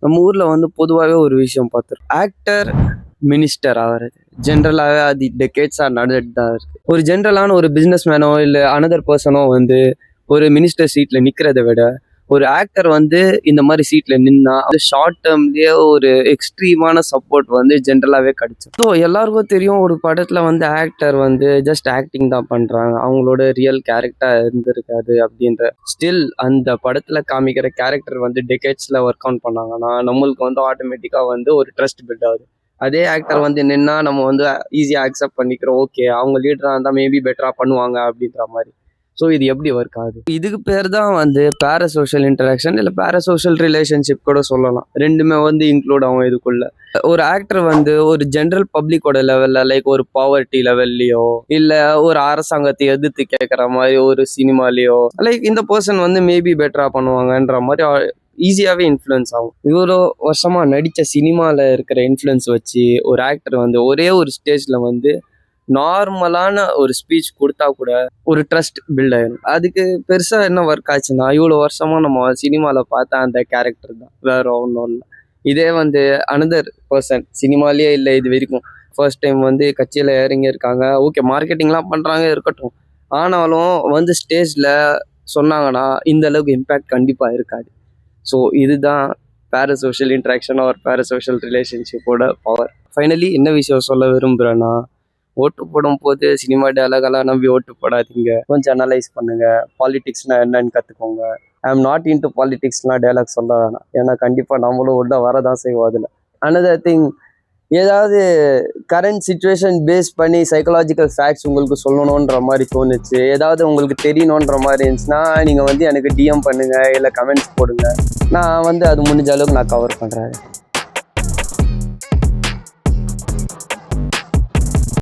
நம்ம ஊரில் வந்து பொதுவாகவே ஒரு விஷயம் பார்த்துருக்கோம். ஆக்டர் மினிஸ்டர் ஆகிறது ஜென்ரலாகவே அது டெக்கேட்ஸாக நடந்துட்டு தான் இருக்குது. ஒரு ஜென்ரலான ஒரு பிஸ்னஸ் மேனோ இல்லை அனதர் பர்சனோ வந்து ஒரு மினிஸ்டர் சீட்டில் நிற்கிறத விட ஒரு ஆக்டர் வந்து இந்த மாதிரி சீட்டில் நின்னா அது ஷார்ட் டேர்ம்லேயே ஒரு எக்ஸ்ட்ரீமான சப்போர்ட் வந்து ஜென்ரலாகவே கிடைச்சு. ஸோ எல்லாருக்கும் தெரியும், ஒரு படத்தில் வந்து ஆக்டர் வந்து ஜஸ்ட் ஆக்டிங் தான் பண்ணுறாங்க, அவங்களோட ரியல் கேரக்டராக இருந்திருக்காது அப்படின்ற. ஸ்டில் அந்த படத்தில் காமிக்கிற கேரக்டர் வந்து டெக்கேட்ஸில் ஒர்க் அவுட் பண்ணாங்கன்னா நம்மளுக்கு வந்து ஆட்டோமேட்டிக்காக வந்து ஒரு ட்ரஸ்ட் பில்ட் ஆகுது. அதே ஆக்டர் வந்து நின்னா நம்ம வந்து ஈஸியாக அக்செப்ட் பண்ணிக்கிறோம், ஓகே அவங்க லீடராக இருந்தால் மேபி பெட்டராக பண்ணுவாங்க அப்படின்ற மாதிரி. ஸோ இது எப்படி ஒர்க் ஆகுது? இதுக்கு பேர் தான் வந்து பேரசோஷியல் இன்டராக்ஷன் இல்லை பேரசோஷியல் ரிலேஷன்ஷிப் கூட சொல்லலாம். ரெண்டுமே வந்து இன்க்ளூட் ஆகும் இதுக்குள்ள. ஒரு ஆக்டர் வந்து ஒரு ஜென்ரல் பப்ளிக்கோட லெவலில் லைக் ஒரு பாவர்ட்டி லெவல்லையோ இல்லை ஒரு அரசாங்கத்தை எதிர்த்து கேட்குற மாதிரி ஒரு சினிமாலேயோ லைக் இந்த பர்சன் வந்து மேபி பெட்டராக பண்ணுவாங்கன்ற மாதிரி ஈஸியாகவே இன்ஃப்ளூயன்ஸ் ஆகும். இவ்வளோ வருஷமாக நடித்த சினிமாவில் இருக்கிற இன்ஃப்ளூயன்ஸ் வச்சு ஒரு ஆக்டர் வந்து ஒரே ஒரு ஸ்டேஜில் வந்து நார்மலான ஒரு ஸ்பீச் கொடுத்தா கூட ஒரு ட்ரஸ்ட் பில்ட் ஆயிடும். அதுக்கு பெருசாக என்ன ஒர்க் ஆச்சுன்னா இவ்வளோ வருஷமாக நம்ம சினிமாவில் பார்த்தா அந்த கேரக்டர் தான், வேற ஒன்றும் இல்லை. இதே வந்து அனதர் பர்சன் சினிமாலேயே இல்லை இது வரைக்கும் ஃபர்ஸ்ட் டைம் வந்து கட்சியில் இறங்கி இருக்காங்க, ஓகே மார்க்கெட்டிங்லாம் பண்ணுறாங்க இருக்கட்டும், ஆனாலும் வந்து ஸ்டேஜில் சொன்னாங்கன்னா இந்த அளவுக்கு இம்பேக்ட் கண்டிப்பாக இருக்காது. ஸோ இதுதான் பேரசோஷியல் இன்ட்ராக்ஷன் ஆர் பேரசோஷியல் ரிலேஷன்ஷிப்போட பவர். ஃபைனலி என்ன விஷயம் சொல்ல விரும்புகிறேன்னா, ஓட்டு போடும் போது சினிமா டயலாகெல்லாம் நம்பி ஓட்டு போடாதீங்க, கொஞ்சம் அனலைஸ் பண்ணுங்க, பாலிடிக்ஸ்னால் என்னன்னு கற்றுக்கோங்க. ஐ எம் நாட் இன்டு பாலிடிக்ஸ்லாம் டயலாக் சொல்ல வேணாம், ஏன்னா கண்டிப்பாக நம்மளும் உள்ள வரதான் செய்வோம். அதில் அனதர் திங், ஏதாவது கரண்ட் சுச்சுவேஷன் பேஸ் பண்ணி சைக்கலாஜிக்கல் ஃபேக்ட்ஸ் உங்களுக்கு சொல்லணுன்ற மாதிரி தோணுச்சு, ஏதாவது உங்களுக்கு தெரியணுன்ற மாதிரி இருந்துச்சுன்னா நீங்கள் வந்து எனக்கு டிஎம் பண்ணுங்கள் இல்லை கமெண்ட்ஸ் போடுங்க, நான் வந்து அது முடிஞ்ச அளவுக்கு நான் கவர் பண்ணுறேன்.